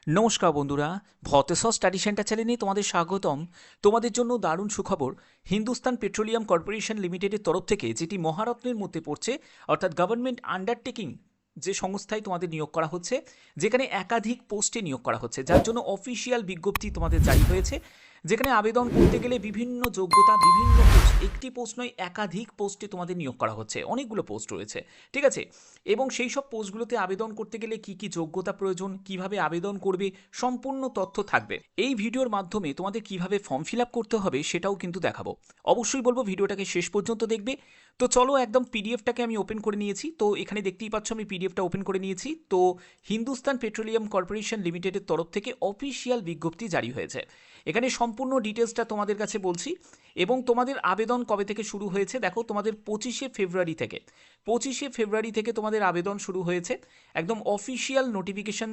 নমস্কার বন্ধুরা, ভতেশ্বর study centre চ্যানেলে তোমাদের স্বাগতম। তোমাদের জন্য দারুণ সুখবর। হিন্দুস্তান পেট্রোলিয়াম কর্পোরেশন লিমিটেডের তরফ থেকে, যেটি মহারত্নের মধ্যে পড়ছে, অর্থাৎ গভর্নমেন্ট আন্ডারটেকিং যে সংস্থায় তোমাদের নিয়োগ করা হচ্ছে, যেখানে একাধিক পোস্টে নিয়োগ করা হচ্ছে, যার জন্য অফিসিয়াল বিজ্ঞপ্তি তোমাদের জারি হয়েছে। যেখানে আবেদন করতে গেলে বিভিন্ন যোগ্যতা, বিভিন্ন পোস্ট, একটি পোস্ট নয় একাধিক পোস্টে তোমাদের নিয়োগ করা হচ্ছে, অনেকগুলো পোস্ট রয়েছে, ঠিক আছে। এবং সেই সব পোস্টগুলোতে আবেদন করতে গেলে কি কি যোগ্যতা প্রয়োজন, কিভাবে আবেদন করবে, সম্পূর্ণ তথ্য থাকবে। এই ভিডিওর মাধ্যমে তোমাদের কিভাবে ফর্ম ফিল আপ করতে হবে সেটাও কিন্তু দেখাবো। অবশ্যই বলবো ভিডিওটাকে শেষ পর্যন্ত দেখবে। তো চলো, একদম পিডিএফটাকে আমি ওপেন করে নিয়েছি। তো এখানে দেখতেই পাচ্ছ আমি পিডিএফটা ওপেন করে নিয়েছি। তো হিন্দুস্তান পেট্রোলিয়াম কর্পোরেশন লিমিটেডের তরফ থেকে অফিসিয়াল বিজ্ঞপ্তি জারি হয়েছে। এখানে সম্পূর্ণ ডিটেলসটা তোমাদের কাছে বলছি। এবং তোমাদের আবেদন কবে থেকে শুরু হয়েছে দেখো, তোমাদের 25শে ফেব্রুয়ারি থেকে তোমাদের আবেদন শুরু হয়েছে। একদম অফিসিয়াল নোটিফিকেশন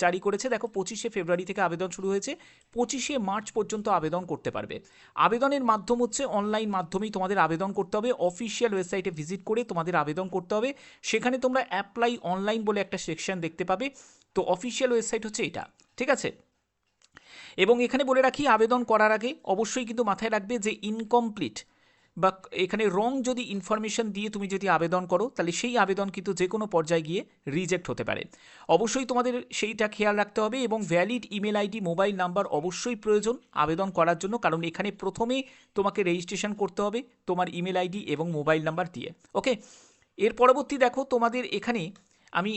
জারি করেছে। দেখো 25শে ফেব্রুয়ারি থেকে আবেদন শুরু হয়েছে, 25শে মার্চ পর্যন্ত আবেদন করতে পারবে। আবেদনের মাধ্যম হচ্ছে অনলাইন মাধ্যমেই তোমাদের আবেদন করতে হবে। অফিসিয়াল ওয়েবসাইটে ভিজিট করে তোমাদের আবেদন করতে হবে। সেখানে তোমরা অ্যাপ্লাই অনলাইন বলে একটা সেকশন দেখতে পাবে। তো অফিসিয়াল ওয়েবসাইট হচ্ছে এটা, ঠিক আছে। এবং এখানে বলে রাখি, আবেদন করার আগে অবশ্যই কিন্তু মাথায় রাখবে যে ইনকমপ্লিট বা এখানে রং যদি ইনফরমেশন দিয়ে তুমি যদি আবেদন করো, তাহলে সেই আবেদন কিন্তু যে কোনো পর্যায়ে গিয়ে রিজেক্ট হতে পারে। অবশ্যই তোমাদের সেইটা খেয়াল রাখতে হবে। এবং valid email ID, mobile number অবশ্যই প্রয়োজন আবেদন করার জন্য, কারণ এখানে প্রথমে তোমাকে রেজিস্ট্রেশন করতে হবে তোমার ইমেল আইডি এবং মোবাইল নাম্বার দিয়ে। ওকে, এর পরবর্তী দেখো তোমাদের এখানে আমি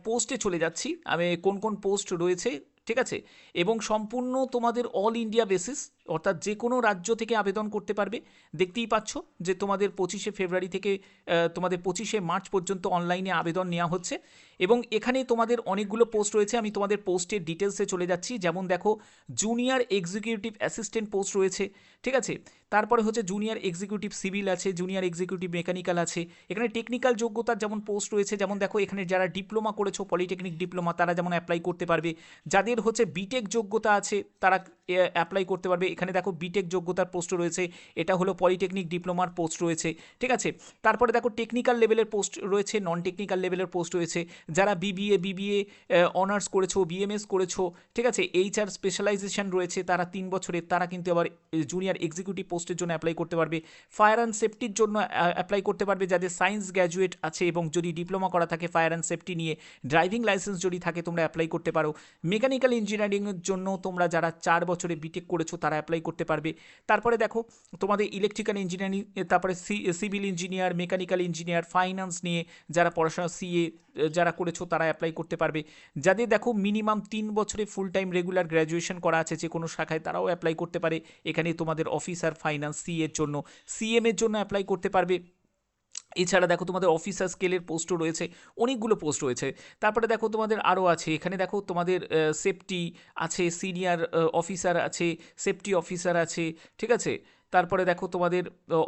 পোস্টে চলে যাচ্ছি, আমি কোন কোন পোস্ট রয়েছে, ঠিক আছে। এবং সম্পূর্ণ তোমাদের অল ইন্ডিয়া বেসিস, অর্থাৎ যে কোনো রাজ্য থেকে আবেদন করতে পারবে। দেখতেই পাচ্ছ যে তোমাদের 25শে ফেব্রুয়ারি থেকে তোমাদের 25শে মার্চ পর্যন্ত অনলাইনে আবেদন নেওয়া হচ্ছে। এবং এখানে তোমাদের অনেকগুলো পোস্ট রয়েছে, আমি তোমাদের পোস্টের ডিটেলসে চলে যাচ্ছি। যেমন দেখো, জুনিয়র এক্সিকিউটিভ অ্যাসিস্ট্যান্ট পোস্ট রয়েছে, ঠিক আছে। তারপরে হচ্ছে জুনিয়র এক্সিকিউটিভ সিভিল আছে, জুনিয়র এক্সিকিউটিভ মেকানিক্যাল আছে। এখানে টেকনিক্যাল যোগ্যতার যেমন পোস্ট রয়েছে, যেমন দেখো এখানে যারা ডিপ্লোমা করেছো, পলিটেকনিক ডিপ্লোমা, তারা যেমন অ্যাপ্লাই করতে পারবে। যাদের হচ্ছে বিটেক যোগ্যতা আছে তারা অ্যাপ্লাই করতে পারবে। এখানে দেখো বিটেক যোগ্যতার পোস্ট রয়েছে, এটা হলো পলিটেকনিক ডিপ্লোমার পোস্ট রয়েছে, ঠিক আছে। তারপরে দেখো টেকনিক্যাল লেভেলের পোস্ট রয়েছে, নন টেকনিক্যাল লেভেলের পোস্ট রয়েছে। যারা বিবিএ অনার্স করেছো, বিএমএস করেছো, ঠিক আছে, এইচআর স্পেশালাইজেশন রয়েছে, তারা 3 বছরের, তারা কিন্তু আবার জুনিয়র এক্সিকিউটিভ পোস্টের জন্য অ্যাপ্লাই করতে পারবে। ফায়ার অ্যান্ড সেফটির জন্য অ্যাপ্লাই করতে পারবে যাদের সায়েন্স গ্র্যাজুয়েট আছে এবং যদি ডিপ্লোমা করা থাকে ফায়ার অ্যান্ড সেফটি নিয়ে, ড্রাইভিং লাইসেন্স যদি থাকে তোমরা অ্যাপ্লাই করতে পারো। মেকানিক্যাল ইঞ্জিনিয়ারিংয়ের জন্য তোমরা যারা 4 বছরে বিটেক করেছো তারা অ্যাপ্লাই করতে পারবে। তারপরে দেখো তোমাদের ইলেকট্রিক্যাল ইঞ্জিনিয়ারিং, তারপরে civil engineer, mechanical engineer, finance নিয়ে যারা পড়াশোনা সিএ যারা করেছো তারা অ্যাপ্লাই করতে পারবে। যাদের দেখো মিনিমাম 3 বছরে ফুল টাইম রেগুলার গ্র্যাজুয়েশন করা আছে যে কোনো শাখায়, তারাও অ্যাপ্লাই করতে পারে। এখানে তোমাদের অফিসার ফাইন্যান্স সি এর জন্য, সিএম এর জন্য অ্যাপ্লাই করতে পারবে। এছাড়া দেখো তোমাদের অফিসার স্কেলের পোস্টও রয়েছে, অনেকগুলো পোস্ট রয়েছে। তারপরে দেখো তোমাদের আরও আছে, এখানে দেখো তোমাদের সেফটি আছে, সিনিয়র অফিসার আছে, সেফটি অফিসার আছে, ঠিক আছে। তারপরে দেখো তোমাদের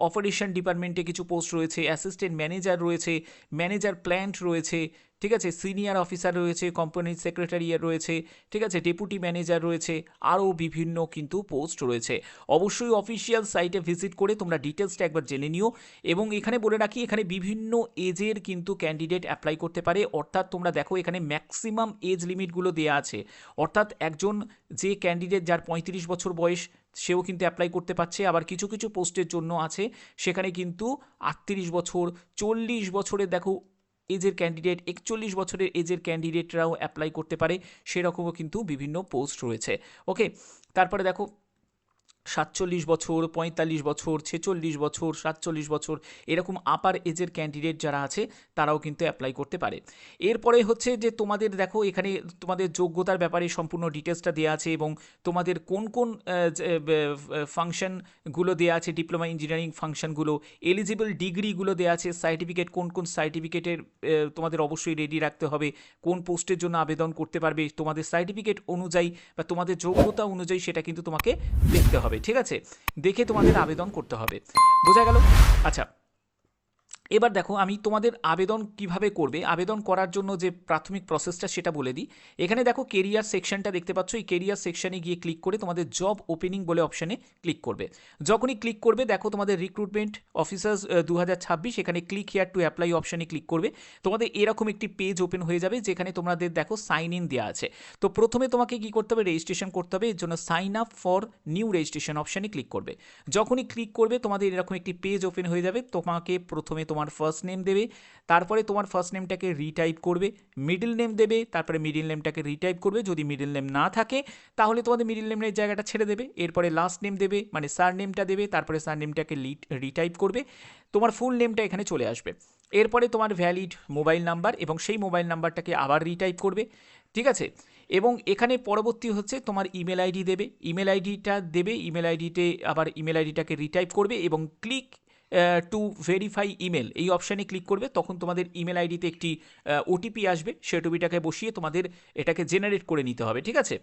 অপারেশন ডিপার্টমেন্টে কিছু পোস্ট রয়েছে, অ্যাসিস্ট্যান্ট ম্যানেজার রয়েছে, ম্যানেজার প্ল্যান্ট রয়েছে, ঠিক আছে, সিনিয়র অফিসার রয়েছে, কোম্পানির সেক্রেটারি রয়েছে, ঠিক আছে, ডেপুটি ম্যানেজার রয়েছে, আরও বিভিন্ন কিন্তু পোস্ট রয়েছে। অবশ্যই অফিসিয়াল সাইটে ভিজিট করে তোমরা ডিটেলসটা একবার জেনে নিও। এবং এখানে বলে রাখি, এখানে বিভিন্ন এজের কিন্তু ক্যান্ডিডেট অ্যাপ্লাই করতে পারে। অর্থাৎ তোমরা দেখো এখানে ম্যাক্সিমাম এজ লিমিটগুলো দেওয়া আছে। অর্থাৎ একজন যে ক্যান্ডিডেট যার 35 বছর বয়স, সেও কিন্তু অ্যাপ্লাই করতে পারছে। আবার কিছু কিছু পোস্টের জন্য আছে সেখানে কিন্তু 38 বছর, 40 বছরের দেখো এজের ক্যান্ডিডেট, 41 বছরের এজের ক্যান্ডিডেটরাও অ্যাপ্লাই করতে পারে। সেরকমও কিন্তু বিভিন্ন পোস্ট রয়েছে। ওকে, তারপরে দেখো 47 বছর, 45 বছর, 46 বছর, 47 বছর, এরকম আপার এজের ক্যান্ডিডেট যারা আছে তারাও কিন্তু অ্যাপ্লাই করতে পারে। এরপরে হচ্ছে যে তোমাদের দেখো এখানে তোমাদের যোগ্যতার ব্যাপারে সম্পূর্ণ ডিটেলসটা দেওয়া আছে এবং তোমাদের কোন কোন ফাংশনগুলো দেওয়া আছে, ডিপ্লোমা ইঞ্জিনিয়ারিং ফাংশনগুলো, এলিজিবল ডিগ্রিগুলো দেওয়া আছে, সার্টিফিকেট কোন কোন সার্টিফিকেটের তোমাদের অবশ্যই রেডি রাখতে হবে, কোন পোস্টের জন্য আবেদন করতে পারবে, তোমাদের সার্টিফিকেট অনুযায়ী বা তোমাদের যোগ্যতা অনুযায়ী সেটা কিন্তু তোমাকে দেখতে হবে, ঠিক আছে। দেখে তোমাদের আবেদন করতে হবে, বোঝা গেল? আচ্ছা, এবার দেখো আমি তোমাদের আবেদন কিভাবে করবে, আবেদন করার জন্য যে প্রাথমিক প্রসেসটা সেটা বলে দিই। এখানে দেখো কেরিয়ার সেকশনটা দেখতে পাচ্ছ, এই কেরিয়ার সেকশনে গিয়ে ক্লিক করে তোমাদের জব ওপেনিং বলে অপশানে ক্লিক করবে। যখনই ক্লিক করবে দেখো তোমাদের রিক্রুটমেন্ট অফিসার্স 2026, এখানে ক্লিক হিয়ার টু অ্যাপ্লাই অপশানে ক্লিক করবে। তোমাদের এরকম একটি পেজ ওপেন হয়ে যাবে যেখানে তোমাদের দেখো সাইন ইন দেওয়া আছে। তো প্রথমে তোমাকে কি করতে হবে, রেজিস্ট্রেশন করতে হবে। এর জন্য sign up for new registration অপশানে ক্লিক করবে। যখনই ক্লিক করবে তোমাদের এরকম একটি পেজ ওপেন হয়ে যাবে। তোমাকে প্রথমে তোমার ফার্স্ট নেম দেবে, তারপরে তোমার ফার্স্ট নেমটাকে রিটাইপ করবে, মিডল নেম দেবে, তারপরে মিডল নেমটাকে রিটাইপ করবে। যদি মিডল নেম না থাকে তাহলে তোমাদের মিডল নেমের জায়গাটা ছেড়ে দেবে। এরপরে লাস্ট নেম দেবে, মানে সার নেমটা দেবে, তারপরে সার নেমটাকে রিটাইপ করবে। তোমার ফুল নেমটা এখানে চলে আসবে। এরপরে তোমার ভ্যালিড মোবাইল নাম্বার এবং সেই মোবাইল নাম্বারটাকে আবার রিটাইপ করবে, ঠিক আছে। এবং এখানে পরবর্তী হচ্ছে তোমার ইমেল আইডি দেবে, ইমেল আইডিটা দেবে, ইমেল আইডিতে আবার ইমেল আইডিটাকে রিটাইপ করবে এবং ক্লিক টু ভেরিফাই ইমেল এই অপশানে ক্লিক করবে। তখন তোমাদের ইমেল আইডিতে একটি ওটিপি আসবে, সেই ওটিপিটাকে বসিয়ে তোমাদের এটাকে জেনারেট করে নিতে হবে, ঠিক আছে।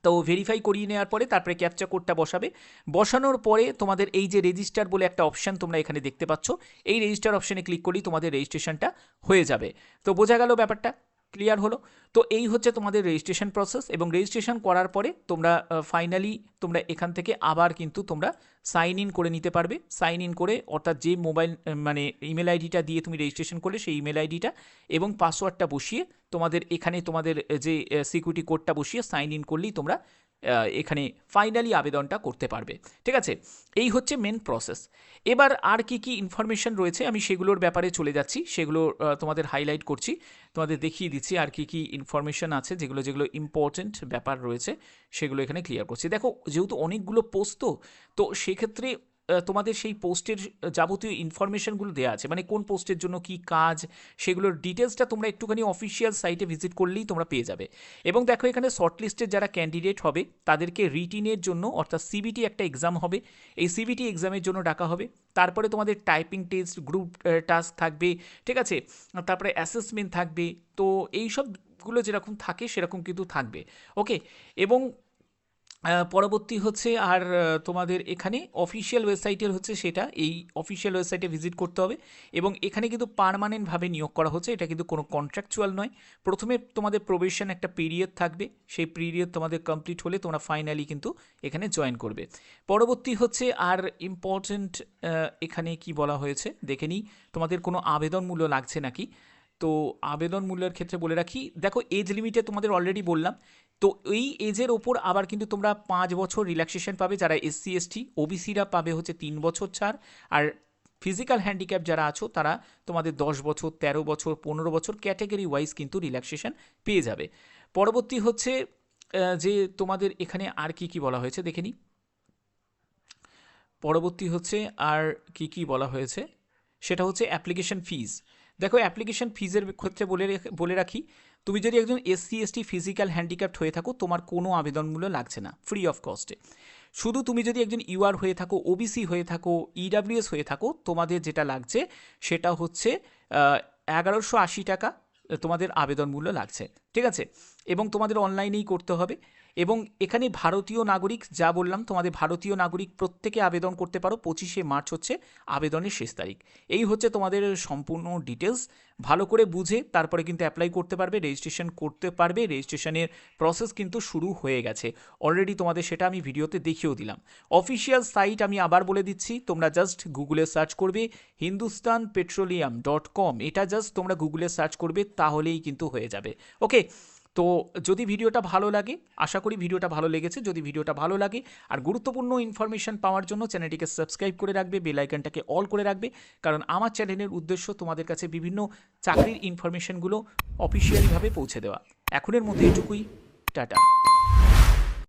তো ভেরিফাই করিয়ে নেওয়ার পরে তারপরে ক্যাপচা কোডটা বসাবে। বসানোর পরে তোমাদের এই যে রেজিস্টার বলে একটা অপশান তোমরা এখানে দেখতে পাচ্ছ, এই রেজিস্টার অপশানে ক্লিক করলেই তোমাদের রেজিস্ট্রেশনটা হয়ে যাবে। তো বোঝা গেল ব্যাপারটা, ক্লিয়ার হলো? তো এই হচ্ছে তোমাদের রেজিস্ট্রেশন প্রসেস। এবং রেজিস্ট্রেশন করার পরে তোমরা ফাইনালি তোমরা এখান থেকে আবার কিন্তু তোমরা সাইন ইন করে নিতে পারবে। সাইন ইন করে অর্থাৎ যে মোবাইল মানে ইমেল আইডিটা দিয়ে তুমি রেজিস্ট্রেশন করলে সেই ইমেল আইডিটা এবং পাসওয়ার্ডটা বসিয়ে তোমাদের এখানে তোমাদের যে সিকিউরিটি কোডটা বসিয়ে সাইন ইন করলেই তোমরা এখানে ফাইনালি আবেদনটা করতে পারবে, ঠিক আছে। এই হচ্ছে মেন প্রসেস। এবার আর কি কি ইনফরমেশন রয়েছে আমি সেগুলোর ব্যাপারে চলে যাচ্ছি, সেগুলো তোমাদের হাইলাইট করছি, তোমাদের দেখিয়ে দিচ্ছি আর কি কি ইনফরমেশন আছে, যেগুলো যেগুলো ইম্পর্টেন্ট ব্যাপার রয়েছে সেগুলো এখানে ক্লিয়ার করছি। দেখো যেহেতু অনেকগুলো পোস্ট তো সেক্ষেত্রে তোমাদের সেই পোস্টের যাবতীয় ইনফরমেশনগুলো দেওয়া আছে, মানে কোন পোস্টের জন্য কি কাজ সেগুলোর ডিটেলসটা তোমরা একটুখানি অফিসিয়াল সাইটে ভিজিট করলেই তোমরা পেয়ে যাবে। এবং দেখো এখানে শর্টলিস্টের যারা ক্যান্ডিডেট হবে তাদেরকে রিটিনের জন্য অর্থাৎ সিবিটি একটা এক্সাম হবে, এই সিবিটি এক্সামের জন্য ডাকা হবে। তারপরে তোমাদের টাইপিং টেস্ট, গ্রুপ টাস্ক থাকবে, ঠিক আছে, তারপরে অ্যাসেসমেন্ট থাকবে। তো এই সবগুলো যেরকম থাকে সেরকম কিন্তু থাকবে, ওকে। এবং পরবর্তী হচ্ছে আর তোমাদের এখানে অফিসিয়াল ওয়েবসাইটের হচ্ছে সেটা, এই অফিসিয়াল ওয়েবসাইটে ভিজিট করতে হবে। এবং এখানে কিন্তু পার্মানেন্টভাবে নিয়োগ করা হচ্ছে, এটা কিন্তু কোনো কন্ট্রাকচুয়াল নয়। প্রথমে তোমাদের প্রবেশন একটা পিরিয়ড থাকবে, সেই পিরিয়ড তোমাদের কমপ্লিট হলে তোমরা ফাইনালি কিন্তু এখানে জয়েন করবে। পরবর্তী হচ্ছে আর ইম্পর্ট্যান্ট এখানে কি বলা হয়েছে দেখে নিই, তোমাদের কোনো আবেদন মূল্য লাগছে নাকি। তো আবেদন মূল্যের ক্ষেত্রে বলে রাখি, দেখো এজ লিমিটে তোমাদের অলরেডি বললাম। তো এই এজের ওপর আবার কিন্তু তোমরা 5 বছর রিল্যাক্সেশন পাবে, যারা এসসি এসটি ওবিসিরা পাবে হচ্ছে 3 বছর ছাড়। আর ফিজিক্যাল হ্যান্ডিক্যাপ যারা আছো তারা তোমাদের 10 বছর, 13 বছর, 15 বছর ক্যাটাগরি ওয়াইজ কিন্তু রিল্যাক্সেশন পেয়ে যাবে। পরবর্তী হচ্ছে যে তোমাদের এখানে আর কি কি বলা হয়েছে দেখে নিই। পরবর্তী হচ্ছে আর কি কি বলা হয়েছে সেটা হচ্ছে অ্যাপ্লিকেশন ফিজ। দেখো অ্যাপ্লিকেশন ফিজের ক্ষেত্রে বলে রাখি, তুমি যদি একজন এসসি এসটি ফিজিক্যাল হ্যান্ডিক্যাপ্ট হয়ে থাকো তোমার কোনো আবেদন মূল্য লাগছে না, ফ্রি অফ কস্টে। শুধু তুমি যদি একজন ইউআর হয়ে থাকো, ওবিসি হয়ে থাকো, ইডাব্লিউএস হয়ে থাকো, তোমাদের যেটা লাগছে সেটা হচ্ছে 1180 টাকা তোমাদের আবেদন মূল্য লাগছে, ঠিক আছে। এবং তোমাদের অনলাইনেই করতে হবে। এবং এখানে ভারতীয় নাগরিক যা বললাম, তোমাদের ভারতীয় নাগরিক প্রত্যেকে আবেদন করতে পারো। 25শে মার্চ হচ্ছে আবেদনের শেষ তারিখ। এই হচ্ছে তোমাদের সম্পূর্ণ ডিটেলস। ভালো করে বুঝে তারপরে কিন্তু অ্যাপ্লাই করতে পারবে, রেজিস্ট্রেশন করতে পারবে। রেজিস্ট্রেশনের প্রসেস কিন্তু শুরু হয়ে গেছে অলরেডি, তোমাদের সেটা আমি ভিডিওতে দেখিয়েও দিলাম। অফিসিয়াল সাইট আমি আবার বলে দিচ্ছি, তোমরা জাস্ট গুগলে সার্চ করবে hindustanpetroleum.com, এটা জাস্ট তোমরা গুগলে সার্চ করবে তাহলেই কিন্তু হয়ে যাবে, ওকে। তো যদি ভিডিওটা ভালো লাগে, আশা করি ভিডিওটা ভালো লেগেছে, যদি ভিডিওটা ভালো লাগে আর গুরুত্বপূর্ণ ইনফরমেশন পাওয়ার জন্য চ্যানেলটিকে সাবস্ক্রাইব করে রাখবে, বেল আইকনটাকে অল করে রাখবে, কারণ আমার চ্যানেলের উদ্দেশ্য তোমাদের কাছে বিভিন্ন চাকরির ইনফরমেশনগুলো অফিসিয়ালিভাবে পৌঁছে দেওয়া। এখনের মধ্যে এটুকুই, টাটা।